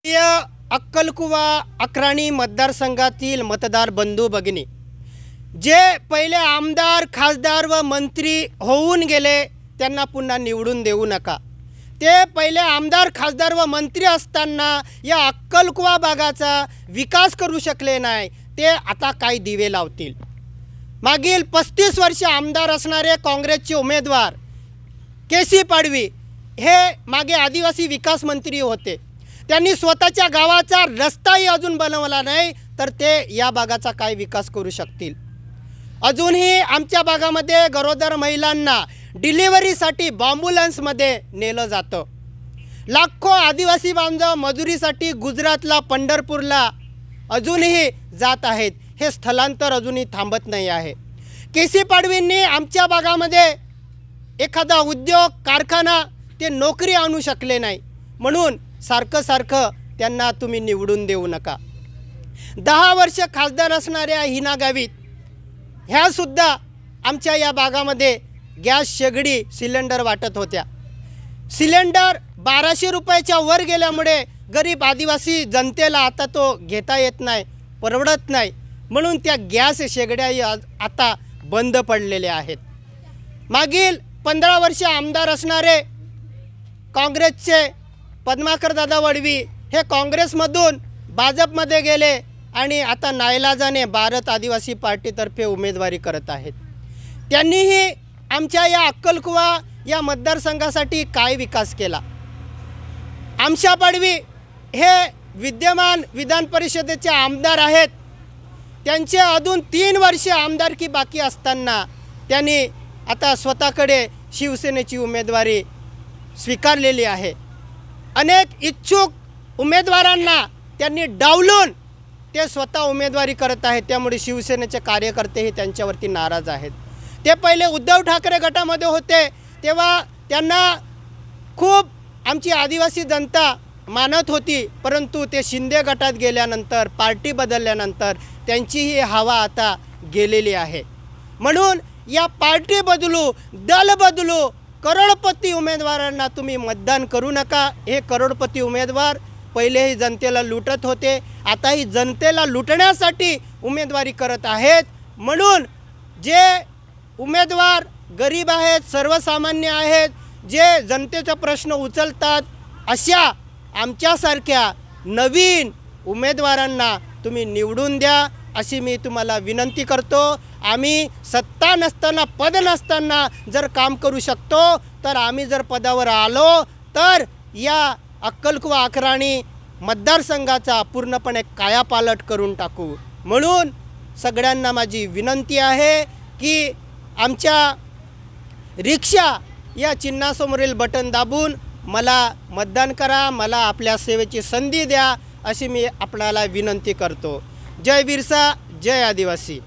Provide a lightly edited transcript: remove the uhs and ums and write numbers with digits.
प्रिय अक्कलकुवा अक्राणी मतदारसंघातील मतदार बंधू भगिनी, जे पहिले आमदार खासदार व मंत्री होऊन गेले त्यांना पुन्हा निवडून देऊ नका। ते पहिले आमदार खासदार व मंत्री असताना या अक्कलकुवा भागाचा विकास करू शकले नाही, ते आता काय दिवे लावतील। मागील 35 वर्ष आमदार असणारे काँग्रेसचे उमेदवार केसी पाडवी हे मागे आदिवासी विकास मंत्री होते। त्यांनी स्वतःच्या गावाचा रस्ताही अजून बनवला नाही, तर ते या भागाचा काय विकास करू शकतील। अजूनही आमच्या भागामध्ये गरोदर महिलांना डिलिव्हरीसाठी ॲम्ब्युलन्समध्ये नेलं जातं। लाखो आदिवासी बांधव मजुरीसाठी गुजरातला पंढरपूरला अजूनही जात आहेत। हे स्थलांतर अजूनही थांबत नाही आहे। केसी पाडवींनी आमच्या भागामध्ये एखादा उद्योग कारखाना ते नोकरी आणू शकले नाही, म्हणून सारखं त्यांना तुम्ही निवडून देऊ नका। 10 वर्ष खासदार असणाऱ्या हिना गावित ह्या सुद्धा आमच्या या भागामध्ये गॅस शेगडी सिलेंडर वाटत होत्या। सिलेंडर 1200 रुपयाच्या वर गेल्यामुळे गरीब आदिवासी जनतेला आता तो घेता येत नाही, परवडत नाही, म्हणून त्या गॅस शेगड्याही आता बंद पडलेल्या आहेत। मागील 15 वर्ष आमदार असणारे काँग्रेसचे पद्माकर दादा वडवी हे काँग्रेसमधून भाजपमध्ये गेले आणि आता नाईलाजाने भारत आदिवासी पार्टीतर्फे उमेदवारी करत आहेत। त्यांनीही आमच्या या अक्कलकुवा या मतदारसंघासाठी काय विकास केला। आमशा पाडवी हे विद्यमान विधान परिषदेचे आमदार आहेत। त्यांचे अजून 3 वर्ष आमदारकी बाकी असताना त्यांनी आता स्वतःकडे शिवसेनेची उमेदवारी स्वीकारलेली आहे। अनेक इच्छुक उमेदवारांना त्यांनी डावलून ते स्वतः उमेदवारी करत आहेत, त्यामुळे शिवसेनेचे कार्यकर्तेही त्यांच्यावरती नाराज आहेत। ते पहिले उद्धव ठाकरे गटामध्ये होते तेव्हा त्यांना खूप आमची आदिवासी जनता मानत होती, परंतु ते शिंदे गटात गेल्यानंतर पार्टी बदलल्यानंतर त्यांचीही हवा आता गेलेली आहे। म्हणून या पार्टी बदलू दल बदलू करोडपती उमेदवारांना तुम्ही मतदान करू नका। हे करोडपती उमेदवार पहिलेही जनतेला लुटत होते, आताही जनतेला लुटण्यासाठी उमेदवारी करत आहेत। म्हणून जे उमेदवार गरीब आहेत, सर्वसामान्य आहेत, जे जनतेचा प्रश्न उचलतात, अशा आमच्यासारख्या नवीन उमेदवारांना तुम्ही निवडून द्या, अशी मी तुम्हाला विनंती करतो। आम्ही सत्ता नसताना पद नसताना जर काम करू शकतो, तर आम्ही जर पदावर आलो तर या अक्कलकुवा अक्राणी मतदारसंघाचा पूर्णपणे कायापालट करून टाकू। म्हणून सगळ्यांना माझी विनंती आहे की आमच्या रिक्षा या चिन्हासमोरील बटन दाबून मला मतदान करा, मला आपल्या सेवेची संधी द्या, अशी मी आपणाला विनंती करतो। जय बिरसा, जय आदिवासी।